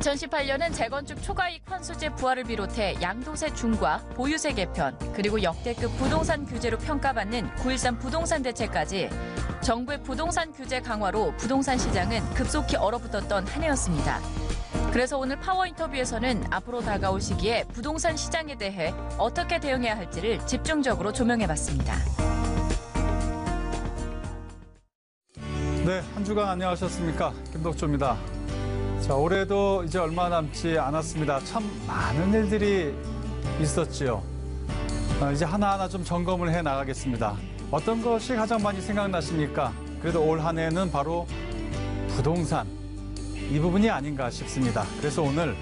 2018년은 재건축 초과이익 환수제 부활을 비롯해 양도세 중과 보유세 개편, 그리고 역대급 부동산 규제로 평가받는 9.13 부동산 대책까지 정부의 부동산 규제 강화로 부동산 시장은 급속히 얼어붙었던 한 해였습니다. 그래서 오늘 파워 인터뷰에서는 앞으로 다가올 시기에 부동산 시장에 대해 어떻게 대응해야 할지를 집중적으로 조명해봤습니다. 네, 한 주간 안녕하셨습니까? 김덕조입니다. 자, 올해도 이제 얼마 남지 않았습니다. 참 많은 일들이 있었지요. 이제 하나하나 좀 점검을 해 나가겠습니다. 어떤 것이 가장 많이 생각나십니까? 그래도 올 한 해는 바로 부동산, 이 부분이 아닌가 싶습니다. 그래서 오늘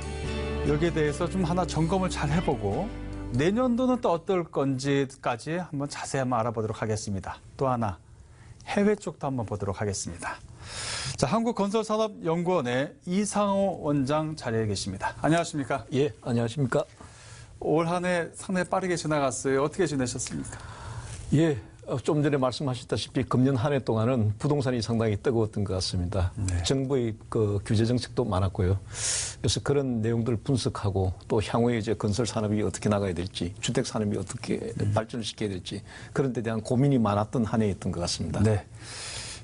여기에 대해서 좀 하나 점검을 잘 해보고 내년도는 또 어떨 건지까지 한번 자세히 한번 알아보도록 하겠습니다. 또 하나, 해외 쪽도 한번 보도록 하겠습니다. 자, 한국건설산업연구원의 이상호 원장 자리에 계십니다. 안녕하십니까? 예, 안녕하십니까? 올 한 해 상당히 빠르게 지나갔어요. 어떻게 지내셨습니까? 예, 좀 전에 말씀하셨다시피 금년 한 해 동안은 부동산이 상당히 뜨거웠던 것 같습니다. 네. 정부의 그 규제 정책도 많았고요. 그래서 그런 내용들을 분석하고 또 향후에 이제 건설 산업이 어떻게 나가야 될지, 주택 산업이 어떻게 발전을 시켜야 될지 그런 데 대한 고민이 많았던 한 해였던 것 같습니다. 네.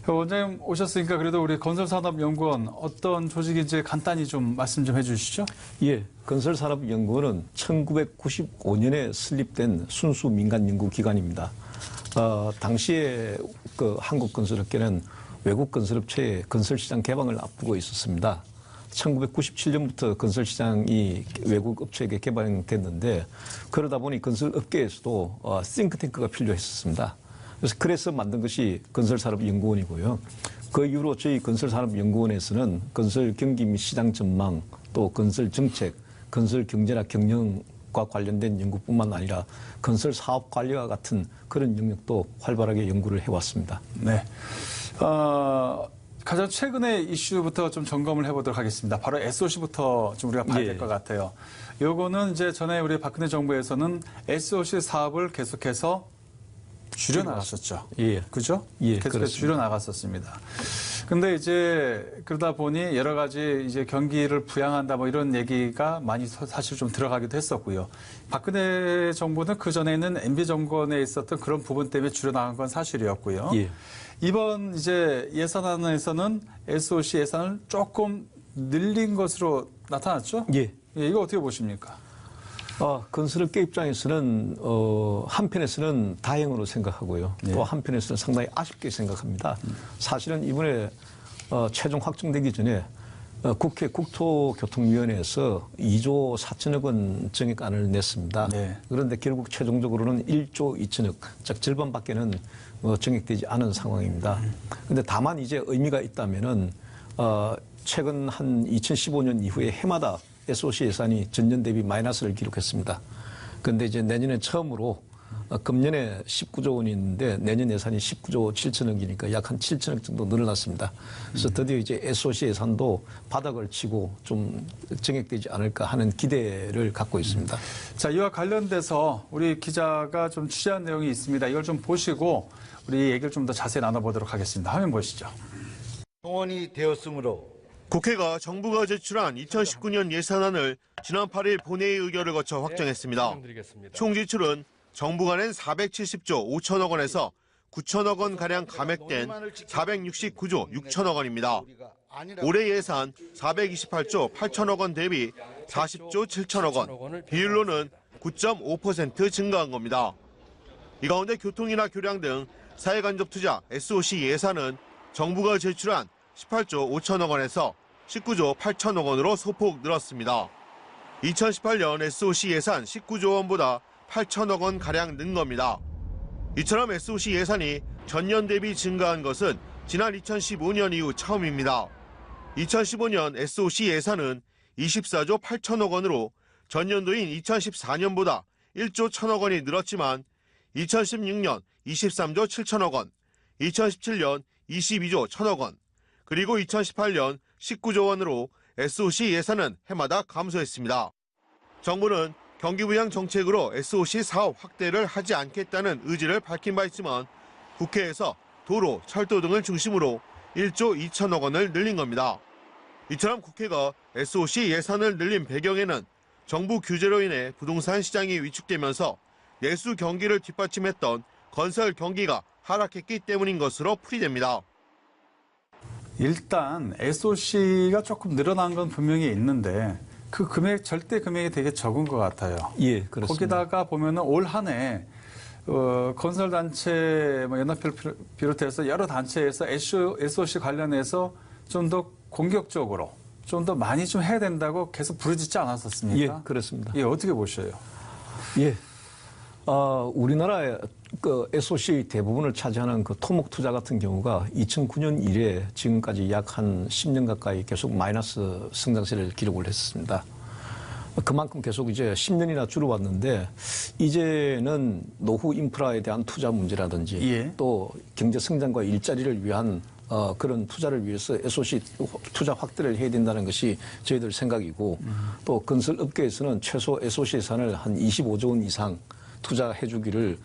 원장님 오셨으니까 그래도 우리 건설산업연구원 어떤 조직인지 간단히 좀 말씀 좀 해주시죠. 예, 건설산업연구원은 1995년에 설립된 순수 민간 연구기관입니다. 당시에 그 한국건설업계는 외국 건설업체의 건설시장 개방을 앞두고 있었습니다. 1997년부터 건설시장이 외국 업체에게 개방됐는데 그러다 보니 건설업계에서도 싱크탱크가 필요했었습니다. 그래서 만든 것이 건설산업연구원이고요. 그 이후로 저희 건설산업연구원에서는 건설 경기 및 시장 전망, 또 건설 정책, 건설 경제나 경영과 관련된 연구뿐만 아니라 건설 사업 관리와 같은 그런 영역도 활발하게 연구를 해왔습니다. 네. 가장 최근의 이슈부터 좀 점검을 해보도록 하겠습니다. 바로 SOC부터 좀 우리가 봐야 될 것 같아요. 요거는 이제 전에 우리 박근혜 정부에서는 SOC 사업을 계속해서 줄여나갔었죠. 예. 그죠? 예. 계속해서 줄여나갔었습니다. 근데 이제 그러다 보니 여러 가지 이제 경기를 부양한다 뭐 이런 얘기가 많이 사실 좀 들어가기도 했었고요. 박근혜 정부는 그 전에는 MB 정권에 있었던 그런 부분 때문에 줄여나간 건 사실이었고요. 예. 이번 이제 예산안에서는 SOC 예산을 조금 늘린 것으로 나타났죠? 예. 예, 이거 어떻게 보십니까? 건설업계 입장에서는 한편에서는 다행으로 생각하고요. 예. 또 한편에서는 상당히 아쉽게 생각합니다. 사실은 이번에 최종 확정되기 전에 국회 국토교통위원회에서 2조 4천억 원 정액안을 냈습니다. 네. 그런데 결국 최종적으로는 1조 2천억, 즉 절반밖에는 정액되지 않은 상황입니다. 그런데 다만 이제 의미가 있다면은 최근 한 2015년 이후에 해마다 SOC 예산이 전년 대비 마이너스를 기록했습니다. 그런데 이제 내년에 처음으로 금년에 19조 원이 있는데 내년 예산이 19조 7천억이니까 약 한 7천억 정도 늘어났습니다. 그래서 드디어 이제 SOC 예산도 바닥을 치고 좀 정액되지 않을까 하는 기대를 갖고 있습니다. 자, 이와 관련돼서 우리 기자가 좀 취재한 내용이 있습니다. 이걸 좀 보시고 우리 얘기를 좀 더 자세히 나눠보도록 하겠습니다. 화면 보시죠. 동원이 되었으므로 국회가 정부가 제출한 2019년 예산안을 지난 8일 본회의 의결을 거쳐 확정했습니다. 총 지출은 정부가 낸 470조 5천억 원에서 9천억 원가량 감액된 469조 6천억 원입니다. 올해 예산 428조 8천억 원 대비 40조 7천억 원, 비율로는 9.5% 증가한 겁니다. 이 가운데 교통이나 교량 등 사회간접 투자 SOC 예산은 정부가 제출한 18조 5천억 원에서 19조 8천억 원으로 소폭 늘었습니다. 2018년 SOC 예산 19조 원보다 8천억 원가량 는 겁니다. 이처럼 SOC 예산이 전년 대비 증가한 것은 지난 2015년 이후 처음입니다. 2015년 SOC 예산은 24조 8천억 원으로 전년도인 2014년보다 1조 1천억 원이 늘었지만 2016년 23조 7천억 원, 2017년 22조 1천억 원, 그리고 2018년 19조 원으로 SOC 예산은 해마다 감소했습니다. 정부는 경기부양 정책으로 SOC 사업 확대를 하지 않겠다는 의지를 밝힌 바 있지만 국회에서 도로, 철도 등을 중심으로 1조 2천억 원을 늘린 겁니다. 이처럼 국회가 SOC 예산을 늘린 배경에는 정부 규제로 인해 부동산 시장이 위축되면서 내수 경기를 뒷받침했던 건설 경기가 하락했기 때문인 것으로 풀이됩니다. 일단 SOC가 조금 늘어난 건 분명히 있는데 그 금액 절대 금액이 되게 적은 것 같아요. 예, 그렇습니다. 거기다가 보면은 올 한 해 건설단체, 연합회를 비롯해서 여러 단체에서 SOC 관련해서 좀 더 공격적으로 좀 더 많이 좀 해야 된다고 계속 부르짖지 않았었습니까? 예, 그렇습니다. 예, 어떻게 보셔요? 예. 우리나라의 그 SOC 대부분을 차지하는 그 토목 투자 같은 경우가 2009년 이래 지금까지 약 한 10년 가까이 계속 마이너스 성장세를 기록을 했습니다. 그만큼 계속 이제 10년이나 줄어왔는데 이제는 노후 인프라에 대한 투자 문제라든지 예. 또 경제 성장과 일자리를 위한 그런 투자를 위해서 SOC 투자 확대를 해야 된다는 것이 저희들 생각이고 또 건설업계에서는 최소 SOC 예산을 한 25조 원 이상 투자해 주기를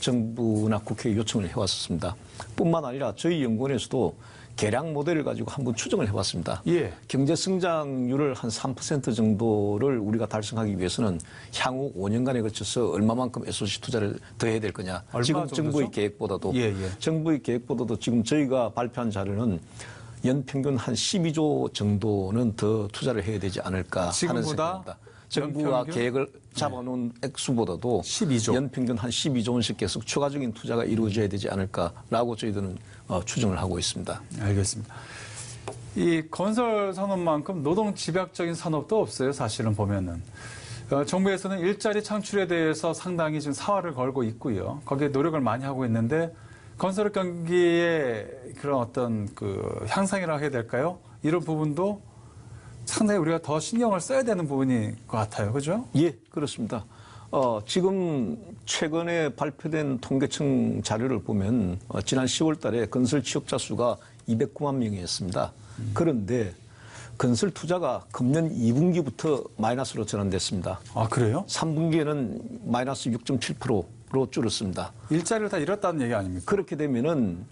정부나 국회에 요청을 해왔었습니다. 뿐만 아니라 저희 연구원에서도 계량 모델을 가지고 한번 추정을 해봤습니다. 예. 경제 성장률을 한 3% 정도를 우리가 달성하기 위해서는 향후 5년간에 걸쳐서 얼마만큼 SOC 투자를 더 해야 될 거냐. 얼마 지금 정도죠? 정부의 계획보다도 예, 예. 정부의 계획보다도 지금 저희가 발표한 자료는 연평균 한 12조 정도는 더 투자를 해야 되지 않을까 하는 지금보다 생각입니다. 정부가 연평균? 계획을 잡아놓은 액수보다도 12조. 연평균 한 12조 원씩 계속 추가적인 투자가 이루어져야 되지 않을까라고 저희들은 추정을 하고 있습니다. 알겠습니다. 이 건설 산업만큼 노동 집약적인 산업도 없어요. 사실은 보면은 정부에서는 일자리 창출에 대해서 상당히 지금 사활을 걸고 있고요. 거기에 노력을 많이 하고 있는데 건설 경기의 그런 어떤 그 향상이라고 해야 될까요? 이런 부분도 상당히 우리가 더 신경을 써야 되는 부분인 것 같아요. 그죠? 예, 그렇습니다. 지금 최근에 발표된 통계청 자료를 보면 지난 10월 달에 건설 취업자 수가 209만 명이었습니다. 그런데 건설 투자가 금년 2분기부터 마이너스로 전환됐습니다. 아, 그래요? 3분기에는 마이너스 6.7%로 줄었습니다. 일자리를 다 잃었다는 얘기 아닙니까? 그렇게 되면은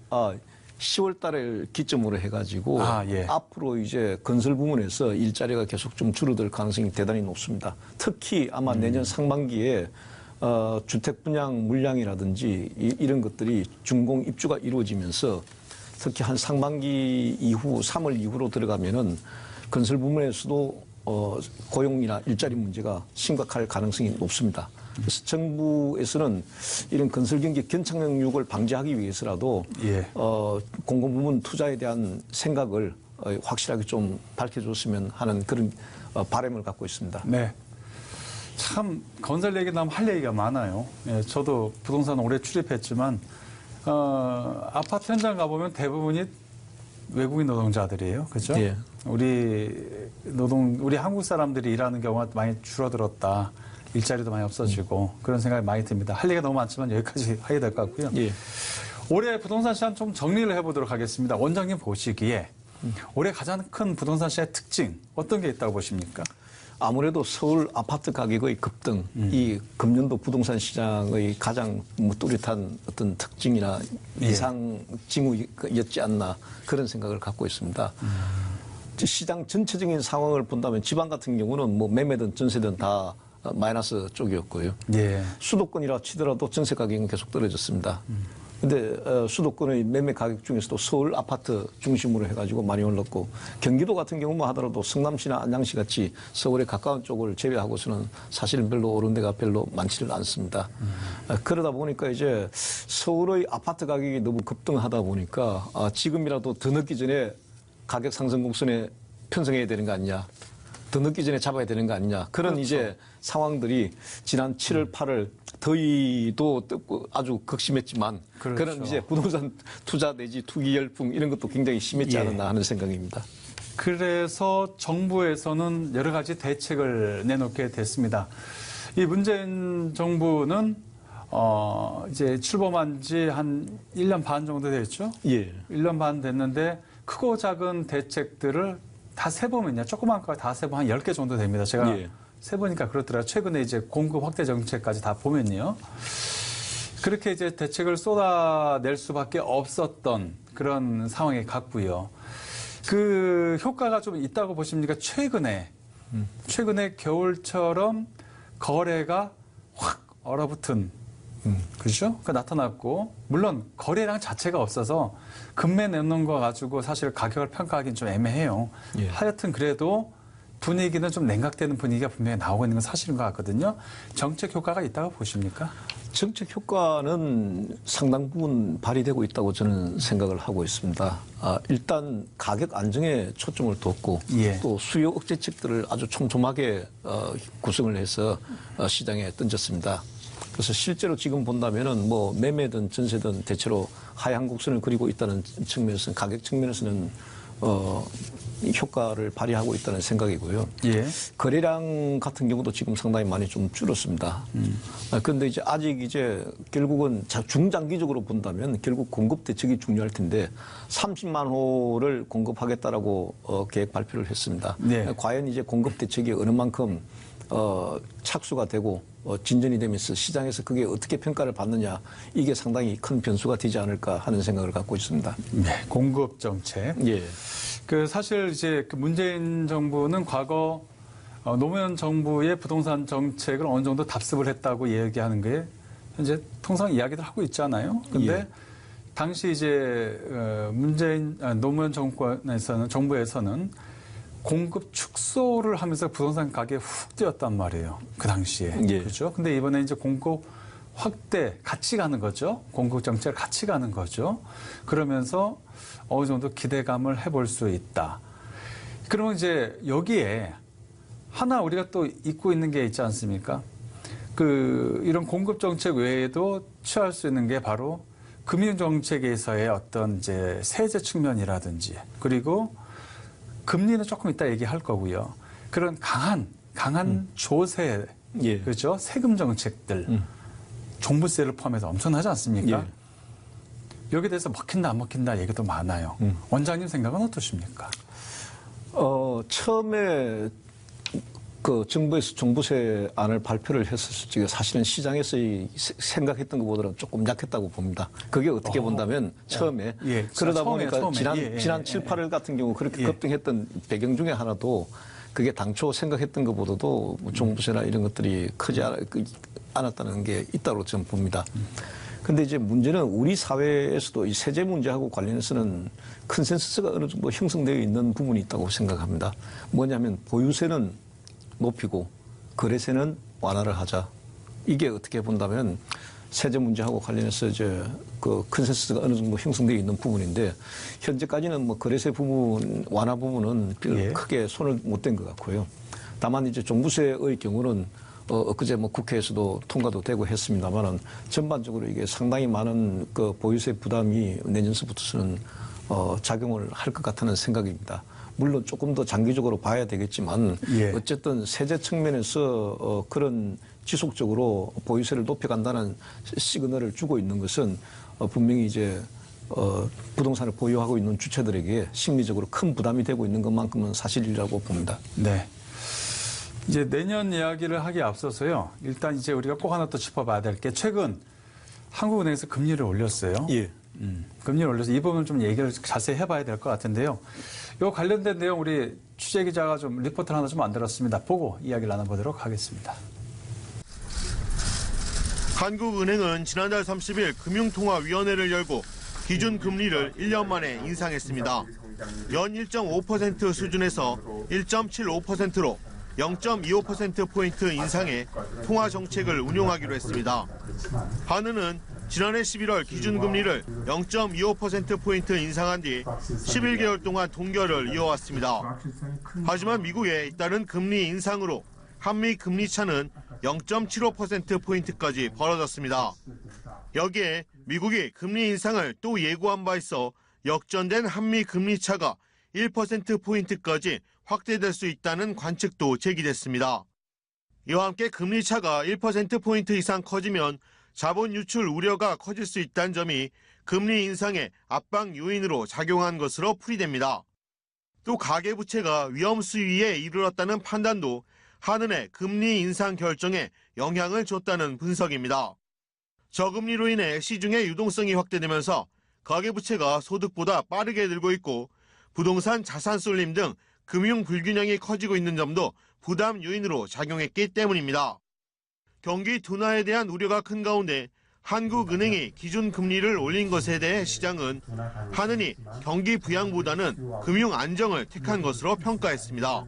10월 달을 기점으로 해가지고 예. 앞으로 이제 건설 부문에서 일자리가 계속 좀 줄어들 가능성이 대단히 높습니다. 특히 아마 내년 상반기에 주택 분양 물량이라든지 이런 것들이 준공 입주가 이루어지면서 특히 한 상반기 이후 3월 이후로 들어가면은 건설 부문에서도 고용이나 일자리 문제가 심각할 가능성이 높습니다. 그래서 정부에서는 이런 건설 경기 견착륙을 방지하기 위해서라도 예. 공공부문 투자에 대한 생각을 확실하게 좀 밝혀줬으면 하는 그런 바람을 갖고 있습니다. 네. 참 건설 얘기 나면 할 얘기가 많아요. 예, 저도 부동산 오래 출입했지만 아파트 현장 가보면 대부분이 외국인 노동자들이에요. 그죠? 예. 우리 한국 사람들이 일하는 경우가 많이 줄어들었다. 일자리도 많이 없어지고 그런 생각이 많이 듭니다. 할 얘기가 너무 많지만 여기까지 하게 될 것 같고요. 예. 올해 부동산 시장 좀 정리를 해보도록 하겠습니다. 원장님 보시기에 올해 가장 큰 부동산 시장의 특징 어떤 게 있다고 보십니까? 아무래도 서울 아파트 가격의 급등, 이 금년도 부동산 시장의 가장 뚜렷한 어떤 특징이나 이상 징후였지 않나 그런 생각을 갖고 있습니다. 시장 전체적인 상황을 본다면 지방 같은 경우는 뭐 매매든 전세든 다 마이너스 쪽이었고요. 예. 수도권이라 치더라도 전세 가격은 계속 떨어졌습니다. 근데 수도권의 매매 가격 중에서도 서울 아파트 중심으로 해가지고 많이 올랐고 경기도 같은 경우만 하더라도 성남시나 안양시 같이 서울에 가까운 쪽을 제외하고서는 사실은 별로 오른 데가 별로 많지는 않습니다. 그러다 보니까 이제 서울의 아파트 가격이 너무 급등하다 보니까 지금이라도 더 늦기 전에 가격 상승 곡선에 편성해야 되는 거 아니냐. 더 늦기 전에 잡아야 되는 거 아니냐. 그런 그렇죠. 이제 상황들이 지난 7월, 8월 더위도 아주 극심했지만 그렇죠. 그런 이제 부동산 투자 내지 투기 열풍 이런 것도 굉장히 심했지 예. 않았나 하는 생각입니다. 그래서 정부에서는 여러 가지 대책을 내놓게 됐습니다. 이 문재인 정부는 이제 출범한 지 한 1년 반 정도 됐죠? 예. 1년 반 됐는데 크고 작은 대책들을 다 세보면요. 조그만 거 다 세보면 한 10개 정도 됩니다. 제가 예. 세보니까 그렇더라고요. 최근에 이제 공급 확대 정책까지 다 보면요. 그렇게 이제 대책을 쏟아낼 수밖에 없었던 그런 상황에 갔고요. 그 효과가 좀 있다고 보십니까? 최근에 겨울처럼 거래가 확 얼어붙은 그죠? 그 나타났고 물론 거래량 자체가 없어서 금매 내놓는 거 가지고 사실 가격을 평가하기는 좀 애매해요. 예. 하여튼 그래도 분위기는 좀 냉각되는 분위기가 분명히 나오고 있는 건 사실인 것 같거든요. 정책 효과가 있다고 보십니까? 정책 효과는 상당 부분 발휘되고 있다고 저는 생각을 하고 있습니다. 일단 가격 안정에 초점을 뒀고 예. 또 수요 억제책들을 아주 촘촘하게 구성을 해서 시장에 던졌습니다. 그래서 실제로 지금 본다면은 뭐 매매든 전세든 대체로 하향 곡선을 그리고 있다는 측면에서는 가격 측면에서는 효과를 발휘하고 있다는 생각이고요. 예. 거래량 같은 경우도 지금 상당히 많이 좀 줄었습니다. 그런데 이제 아직 이제 결국은 중장기적으로 본다면 결국 공급 대책이 중요할 텐데 30만 호를 공급하겠다라고 계획 발표를 했습니다. 네. 과연 이제 공급 대책이 어느 만큼 착수가 되고 진전이 되면서 시장에서 그게 어떻게 평가를 받느냐 이게 상당히 큰 변수가 되지 않을까 하는 생각을 갖고 있습니다. 네, 공급 정책. 예. 그 사실 이제 그 문재인 정부는 과거 노무현 정부의 부동산 정책을 어느 정도 답습을 했다고 얘기하는 게 현재 통상 이야기들 하고 있잖아요. 근데 예. 당시 이제 노무현 정부에서는 공급 축소를 하면서 부동산 가격이 훅 뛰었단 말이에요. 그 당시에. 예. 그렇죠. 근데 이번에 이제 공급 확대 같이 가는 거죠. 공급 정책을 같이 가는 거죠. 그러면서 어느 정도 기대감을 해볼 수 있다. 그러면 이제 여기에 하나 우리가 또 잊고 있는 게 있지 않습니까? 이런 공급 정책 외에도 취할 수 있는 게 바로 금융 정책에서의 어떤 이제 세제 측면이라든지 그리고 금리는 조금 이따 얘기할 거고요. 그런 강한 조세, 예. 그렇죠? 세금 정책들, 종부세를 포함해서 엄청나지 않습니까? 예. 여기에 대해서 먹힌다 안 먹힌다 얘기도 많아요. 원장님 생각은 어떠십니까? 처음에 그 정부에서 종부세 안을 발표를 했었을 때 사실은 시장에서 생각했던 것보다는 조금 약했다고 봅니다. 그게 어떻게 본다면 처음에 예. 그러다 처음에. 보니까 예. 지난 7, 8월 같은 경우 그렇게 급등했던 배경 중에 하나도 그게 당초 생각했던 것보다도 뭐 종부세나 이런 것들이 크지 않았다는 게 있다고 저는 봅니다. 근데 이제 문제는 우리 사회에서도 이 세제 문제하고 관련해서는 컨센서스가 어느 정도 형성되어 있는 부분이 있다고 생각합니다. 뭐냐면 보유세는 높이고 거래세는 완화를 하자. 이게 어떻게 본다면 세제 문제하고 관련해서 이제 그 컨센서스가 어느 정도 형성되어 있는 부분인데 현재까지는 뭐 거래세 부분 완화 부분은 예. 크게 손을 못 댄 것 같고요. 다만 이제 종부세의 경우는 엊그제 뭐 국회에서도 통과도 되고 했습니다만은 전반적으로 이게 상당히 많은 그 보유세 부담이 내년서부터는 작용을 할 것 같다는 생각입니다. 물론 조금 더 장기적으로 봐야 되겠지만 예. 어쨌든 세제 측면에서 그런 지속적으로 보유세를 높여간다는 시그널을 주고 있는 것은 분명히 이제 부동산을 보유하고 있는 주체들에게 심리적으로 큰 부담이 되고 있는 것만큼은 사실이라고 봅니다. 네. 이제 내년 이야기를 하기에 앞서서요. 일단 이제 우리가 꼭 하나 또 짚어봐야 될 게 최근 한국은행에서 금리를 올렸어요. 예. 금리를 올려서 이 부분을 좀 얘기를 자세히 해봐야 될 것 같은데요. 이 관련된 내용 우리 취재 기자가 좀 리포트를 하나 좀 만들었습니다. 보고 이야기를 나눠보도록 하겠습니다. 한국은행은 지난달 30일 금융통화위원회를 열고 기준금리를 1년 만에 인상했습니다. 연 1.5% 수준에서 1.75%로 0.25%포인트 인상해 통화정책을 운용하기로 했습니다. 한은은 지난해 11월 기준금리를 0.25%포인트 인상한 뒤 11개월 동안 동결을 이어왔습니다. 하지만 미국의 잇따른 금리 인상으로 한미 금리 차는 0.75%포인트까지 벌어졌습니다. 여기에 미국이 금리 인상을 또 예고한 바 있어 역전된 한미 금리 차가 1%포인트까지 확대될 수 있다는 관측도 제기됐습니다. 이와 함께 금리 차가 1%포인트 이상 커지면 자본 유출 우려가 커질 수 있다는 점이 금리 인상의 압박 요인으로 작용한 것으로 풀이됩니다. 또 가계부채가 위험 수위에 이르렀다는 판단도 한은의 금리 인상 결정에 영향을 줬다는 분석입니다. 저금리로 인해 시중의 유동성이 확대되면서 가계부채가 소득보다 빠르게 늘고 있고 부동산 자산 쏠림 등 금융 불균형이 커지고 있는 점도 부담 요인으로 작용했기 때문입니다. 경기 둔화에 대한 우려가 큰 가운데 한국은행이 기준금리를 올린 것에 대해 시장은 한은이 경기 부양보다는 금융 안정을 택한 것으로 평가했습니다.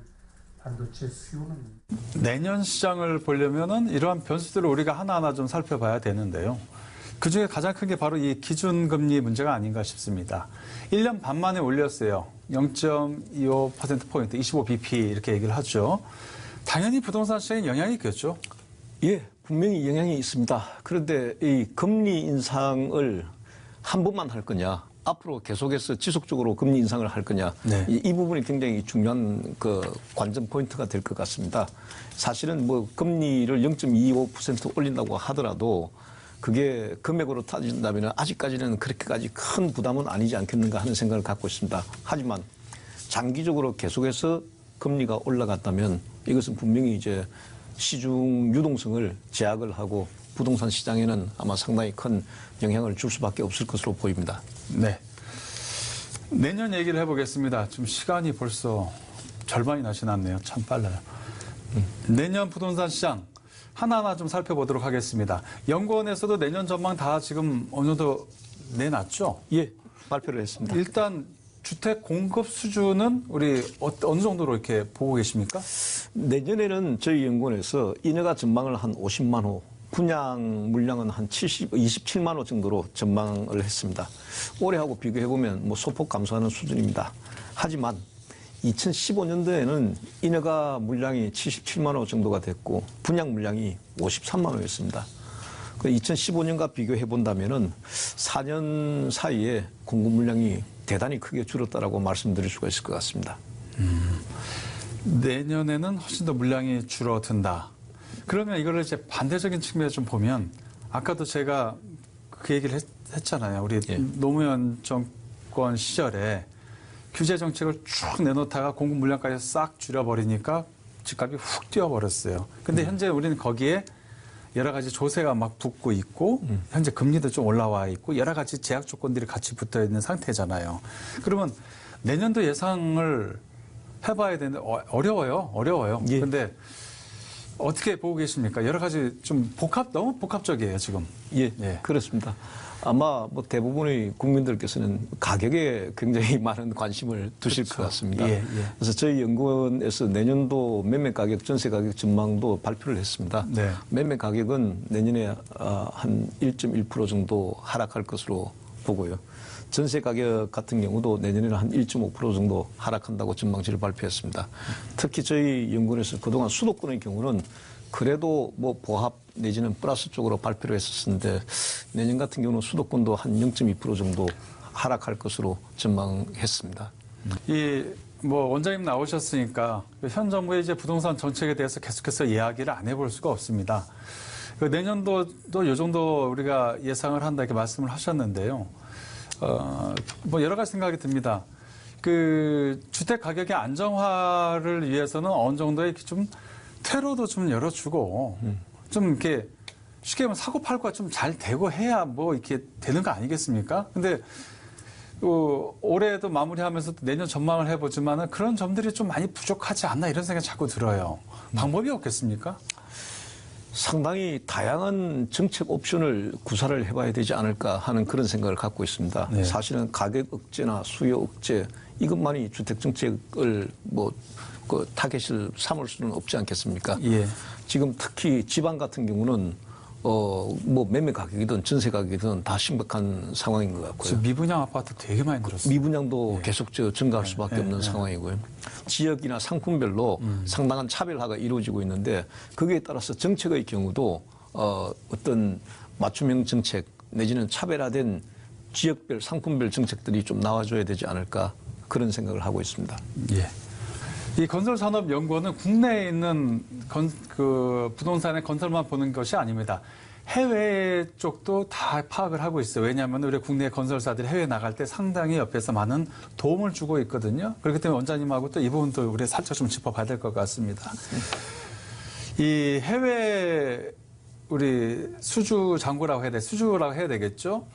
내년 시장을 보려면은 이러한 변수들을 우리가 하나하나 좀 살펴봐야 되는데요. 그중에 가장 큰 게 바로 이 기준금리 문제가 아닌가 싶습니다. 1년 반 만에 올렸어요. 0.25%포인트, 25bp 이렇게 얘기를 하죠. 당연히 부동산 시장에 영향이 있겠죠? 예, 분명히 영향이 있습니다. 그런데 이 금리 인상을 한 번만 할 거냐, 앞으로 계속해서 지속적으로 금리 인상을 할 거냐, 네. 이 부분이 굉장히 중요한 그 관전 포인트가 될 것 같습니다. 사실은 뭐 금리를 0.25% 올린다고 하더라도 그게 금액으로 따진다면 아직까지는 그렇게까지 큰 부담은 아니지 않겠는가 하는 생각을 갖고 있습니다. 하지만 장기적으로 계속해서 금리가 올라갔다면 이것은 분명히 이제 시중 유동성을 제약을 하고 부동산 시장에는 아마 상당히 큰 영향을 줄 수밖에 없을 것으로 보입니다. 네. 내년 얘기를 해보겠습니다. 좀 시간이 벌써 절반이나 지났네요. 참 빨라요. 내년 부동산 시장 하나하나 좀 살펴보도록 하겠습니다. 연구원에서도 내년 전망 다 지금 어느 정도 내놨죠? 예, 발표를 했습니다. 일단 주택 공급 수준은 우리 어느 정도로 이렇게 보고 계십니까? 내년에는 저희 연구원에서 인허가 전망을 한 50만 호, 분양 물량은 한 27만 호 정도로 전망을 했습니다. 올해하고 비교해보면 뭐 소폭 감소하는 수준입니다. 하지만 2015년도에는 인허가 물량이 77만 호 정도가 됐고 분양 물량이 53만 호였습니다. 2015년과 비교해 본다면은 4년 사이에 공급 물량이 대단히 크게 줄었다라고 말씀드릴 수가 있을 것 같습니다. 내년에는 훨씬 더 물량이 줄어든다. 그러면 이거를 이제 반대적인 측면에서 좀 보면 아까도 제가 그 얘기를 했잖아요. 우리 예. 노무현 정권 시절에 규제 정책을 쭉 내놓다가 공급 물량까지 싹 줄여버리니까 집값이 훅 뛰어버렸어요. 근데 현재 우리는 거기에 여러 가지 조세가 막 붙고 있고 현재 금리도 좀 올라와 있고 여러 가지 제약 조건들이 같이 붙어 있는 상태잖아요. 그러면 내년도 예상을 해봐야 되는데 어려워요. 예. 근데 어떻게 보고 계십니까? 여러 가지 좀 너무 복합적이에요, 지금. 예, 예. 그렇습니다. 아마 뭐 대부분의 국민들께서는 가격에 굉장히 많은 관심을 두실 것 같습니다. 예, 예. 그래서 저희 연구원에서 내년도 매매 가격, 전세 가격 전망도 발표를 했습니다. 네. 매매 가격은 내년에 한 1.1% 정도 하락할 것으로 보고요. 전세 가격 같은 경우도 내년에는 한 1.5% 정도 하락한다고 전망치를 발표했습니다. 특히 저희 연구원에서 그동안 수도권의 경우는 그래도 뭐 보합 내지는 플러스 쪽으로 발표를 했었는데 내년 같은 경우는 수도권도 한 0.2% 정도 하락할 것으로 전망했습니다. 뭐 원장님 나오셨으니까 현 정부의 이제 부동산 정책에 대해서 계속해서 이야기를 안 해볼 수가 없습니다. 내년도도 이 정도 우리가 예상을 한다 이렇게 말씀을 하셨는데요. 뭐 여러 가지 생각이 듭니다. 그 주택 가격의 안정화를 위해서는 어느 정도의 좀 퇴로도 좀 열어주고 좀 이렇게 쉽게 말하면 사고 팔고가 좀 잘 되고 해야 뭐 이렇게 되는 거 아니겠습니까? 근데 올해도 마무리하면서 내년 전망을 해보지만은 그런 점들이 좀 많이 부족하지 않나 이런 생각이 자꾸 들어요. 방법이 없겠습니까? 상당히 다양한 정책 옵션을 구사를 해봐야 되지 않을까 하는 그런 생각을 갖고 있습니다. 네. 사실은 가격 억제나 수요 억제 이것만이 주택 정책을 그 타겟을 삼을 수는 없지 않겠습니까? 예. 지금 특히 지방 같은 경우는 뭐 매매 가격이든 전세 가격이든 다 심각한 상황인 것 같고요. 지금 미분양 아파트 되게 많이 늘었어요. 미분양도 계속 증가할 수밖에 없는 상황이고요. 지역이나 상품별로 상당한 차별화가 이루어지고 있는데 거기에 따라서 정책의 경우도 어떤 맞춤형 정책 내지는 차별화된 지역별 상품별 정책들이 좀 나와줘야 되지 않을까 그런 생각을 하고 있습니다. 예. 이 건설산업연구원은 국내에 있는 그 부동산의 건설만 보는 것이 아닙니다. 해외 쪽도 다 파악을 하고 있어요. 왜냐하면 우리 국내 건설사들이 해외 나갈 때 상당히 옆에서 많은 도움을 주고 있거든요. 그렇기 때문에 원장님하고 또 이 부분도 우리 살짝 좀 짚어봐야 될 것 같습니다. 이 해외 우리 수주라고 해야 되겠죠?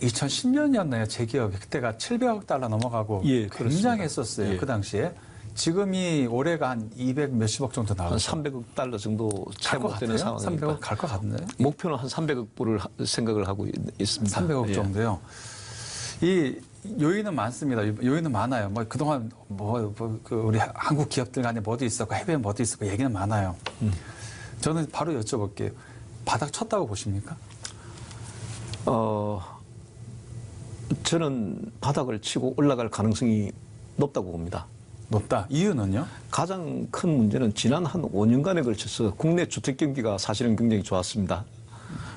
2010년이었나요? 제 기억에 그때가 700억 달러 넘어가고 예, 굉장히 그렇습니다. 했었어요. 예. 그 당시에. 지금이 올해가 한 200 몇십억 정도 한 나오고 300억 달러 정도 채 갈것 못 되는 같아요. 상황입니다. 300억 갈 것 같나요? 목표는 한 300억 불을 생각을 하고 있습니다. 300억 예. 정도요. 이 요인은 많습니다. 요인은 많아요. 뭐 그동안 그 우리 한국 기업들 간에 뭐도 있었고 해외에 뭐도 있었고 얘기는 많아요. 저는 바로 여쭤볼게요. 바닥 쳤다고 보십니까? 저는 바닥을 치고 올라갈 가능성이 높다고 봅니다. 높다. 이유는요? 가장 큰 문제는 지난 한 5년간에 걸쳐서 국내 주택 경기가 사실은 굉장히 좋았습니다.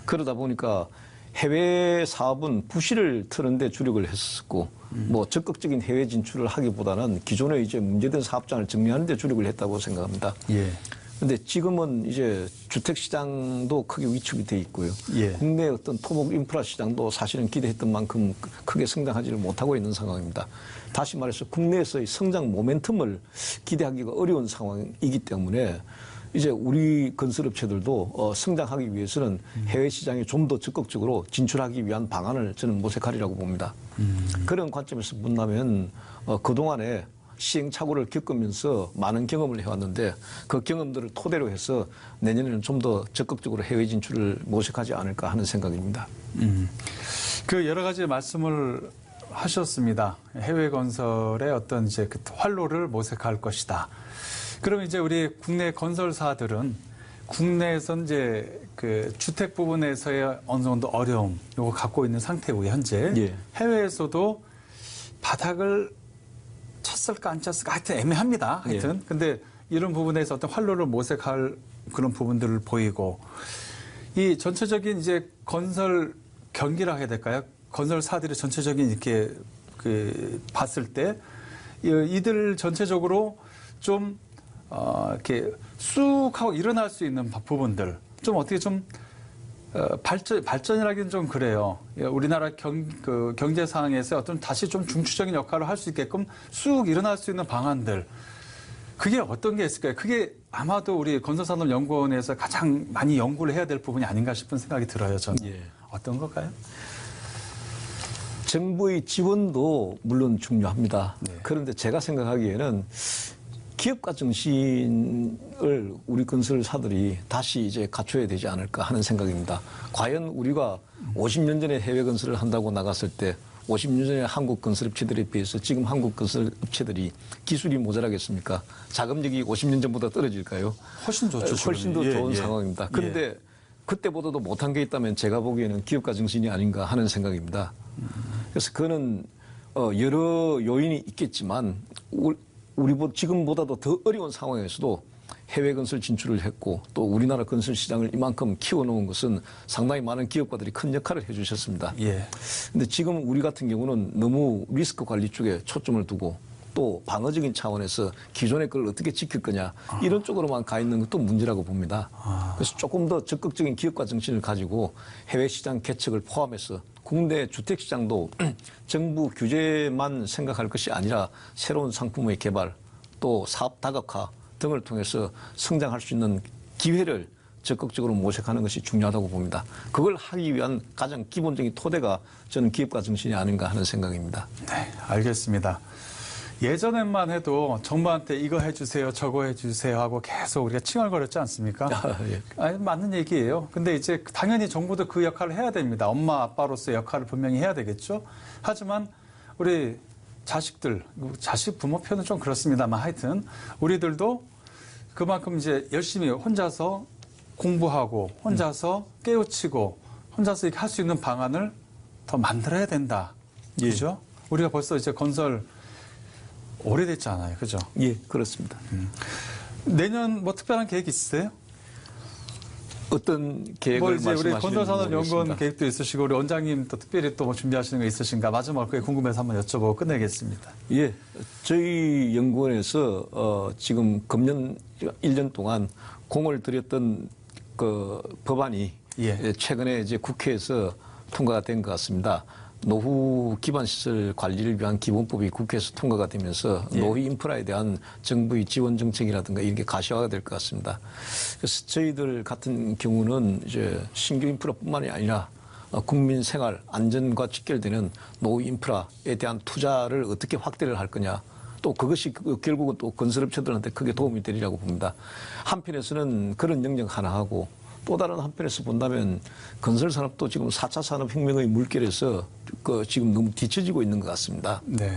그러다 보니까 해외 사업은 부실을 트는 데 주력을 했었고 뭐 적극적인 해외 진출을 하기보다는 기존에 이제 문제된 사업장을 정리하는 데 주력을 했다고 생각합니다. 예. 근데 지금은 이제 주택 시장도 크게 위축이 돼 있고요. 예. 국내 어떤 토목 인프라 시장도 사실은 기대했던 만큼 크게 성장하지를 못하고 있는 상황입니다. 다시 말해서 국내에서의 성장 모멘텀을 기대하기가 어려운 상황이기 때문에 이제 우리 건설업체들도 성장하기 위해서는 해외 시장에 좀 더 적극적으로 진출하기 위한 방안을 저는 모색하리라고 봅니다. 그런 관점에서 본다면 그동안에 시행착오를 겪으면서 많은 경험을 해왔는데 그 경험들을 토대로 해서 내년에는 좀 더 적극적으로 해외 진출을 모색하지 않을까 하는 생각입니다. 그 여러 가지 말씀을 하셨습니다. 해외 건설의 어떤 이제 그 활로를 모색할 것이다. 그럼 이제 우리 국내 건설사들은 국내에서 이제 그 주택 부분에서의 어느 정도 어려움 요거 갖고 있는 상태고요, 현재. 예. 해외에서도 바닥을 쳤을까 안 쳤을까 하여튼 애매합니다. 하여튼. 근데 이런 부분에서 어떤 활로를 모색할 그런 부분들을 보이고 이 전체적인 이제 건설 경기라 해야 될까요? 건설사들의 전체적인 이렇게 그 봤을 때 이들 전체적으로 좀 이렇게 쑥 하고 일어날 수 있는 부분들 좀 어떻게 좀 발전이라기는 좀 그래요. 우리나라 경제 상황에서 어떤 다시 좀 중추적인 역할을 할 수 있게끔 쑥 일어날 수 있는 방안들. 그게 어떤 게 있을까요? 그게 아마도 우리 건설산업연구원에서 가장 많이 연구를 해야 될 부분이 아닌가 싶은 생각이 들어요, 저는. 예. 어떤 걸까요? 정부의 지원도 물론 중요합니다. 네. 그런데 제가 생각하기에는 기업가 정신을 우리 건설사들이 다시 이제 갖춰야 되지 않을까 하는 생각입니다. 과연 우리가 50년 전에 해외 건설을 한다고 나갔을 때 50년 전에 한국 건설업체들에 비해서 지금 한국 건설업체들이 기술이 모자라겠습니까? 자금력이 50년 전보다 떨어질까요? 훨씬 좋죠. 훨씬 더 지금은. 좋은 상황입니다. 그런데 그때보다도 못한 게 있다면 제가 보기에는 기업가 정신이 아닌가 하는 생각입니다. 그래서 그거는 여러 요인이 있겠지만 지금보다도 더 어려운 상황에서도 해외 건설 진출을 했고 또 우리나라 건설 시장을 이만큼 키워놓은 것은 상당히 많은 기업가들이 큰 역할을 해주셨습니다. 예. 근데 지금 우리 같은 경우는 너무 리스크 관리 쪽에 초점을 두고 또 방어적인 차원에서 기존의 걸 어떻게 지킬 거냐 이런 쪽으로만 가 있는 것도 문제라고 봅니다. 그래서 조금 더 적극적인 기업가 정신을 가지고 해외 시장 개척을 포함해서 국내 주택 시장도 정부 규제만 생각할 것이 아니라 새로운 상품의 개발 또 사업 다각화 등을 통해서 성장할 수 있는 기회를 적극적으로 모색하는 것이 중요하다고 봅니다. 그걸 하기 위한 가장 기본적인 토대가 저는 기업가 정신이 아닌가 하는 생각입니다. 네, 알겠습니다. 예전에만 해도 정부한테 이거 해주세요, 저거 해주세요 하고 계속 우리가 칭얼거렸지 않습니까? 예. 아니, 맞는 얘기예요. 근데 이제 당연히 정부도 그 역할을 해야 됩니다. 엄마, 아빠로서의 역할을 분명히 해야 되겠죠. 하지만 우리 자식들, 자식 부모 표현은 좀 그렇습니다만 하여튼 우리들도 그만큼 이제 열심히 혼자서 공부하고 혼자서 깨우치고 혼자서 이렇게 할 수 있는 방안을 더 만들어야 된다. 예. 그죠? 우리가 벌써 이제 건설 오래됐잖아요. 그죠? 예, 그렇습니다. 내년 뭐 특별한 계획 있으세요? 어떤 계획을 뭐 이제 우리 말씀하시는지 건설산업연구원 모르겠습니다. 계획도 있으시고 우리 원장님 또 특별히 또 뭐 준비하시는 거 있으신가? 마지막으로 그게 궁금해서 한번 여쭤보고 끝내겠습니다. 예, 저희 연구원에서 지금 금년 1년 동안 공을 들였던 그 법안이 예. 최근에 이제 국회에서 통과가 된 것 같습니다. 노후 기반시설 관리를 위한 기본법이 국회에서 통과가 되면서 노후 인프라에 대한 정부의 지원 정책이라든가 이런 게 가시화가 될 것 같습니다. 그래서 저희들 같은 경우는 이제 신규 인프라뿐만이 아니라 국민 생활 안전과 직결되는 노후 인프라에 대한 투자를 어떻게 확대를 할 거냐. 또 그것이 결국은 또 건설업체들한테 크게 도움이 되리라고 봅니다. 한편에서는 그런 영역 하나 하고 또 다른 한편에서 본다면 건설산업도 지금 4차 산업혁명의 물결에서 지금 너무 뒤처지고 있는 것 같습니다. 네.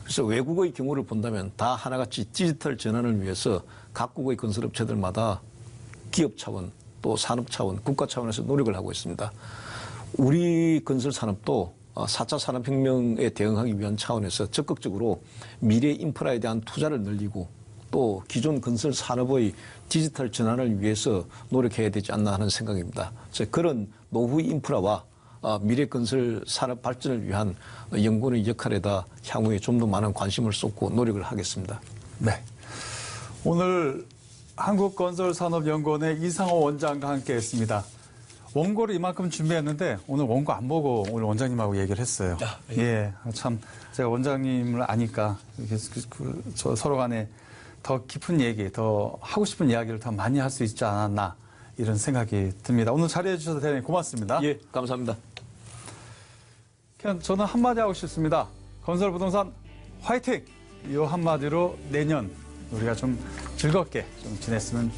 그래서 외국의 경우를 본다면 다 하나같이 디지털 전환을 위해서 각국의 건설업체들마다 기업 차원 또 산업 차원, 국가 차원에서 노력을 하고 있습니다. 우리 건설산업도 4차 산업혁명에 대응하기 위한 차원에서 적극적으로 미래 인프라에 대한 투자를 늘리고 또 기존 건설 산업의 디지털 전환을 위해서 노력해야 되지 않나 하는 생각입니다. 그래서 그런 노후 인프라와 미래 건설 산업 발전을 위한 연구원의 역할에다 향후에 좀 더 많은 관심을 쏟고 노력을 하겠습니다. 네. 오늘 한국건설산업연구원의 이상호 원장과 함께했습니다. 원고를 이만큼 준비했는데 오늘 원고 안 보고 오늘 원장님하고 얘기를 했어요. 예, 참 제가 원장님을 아니까 저 서로 간에 더 깊은 얘기, 더 하고 싶은 이야기를 더 많이 할 수 있지 않았나 이런 생각이 듭니다. 오늘 자리해 주셔서 대단히 고맙습니다. 예, 감사합니다. 그냥 저는 한마디 하고 싶습니다. 건설부동산 화이팅! 이 한마디로 내년 우리가 좀 즐겁게 좀 지냈으면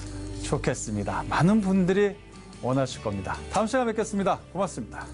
좋겠습니다. 많은 분들이 원하실 겁니다. 다음 시간에 뵙겠습니다. 고맙습니다.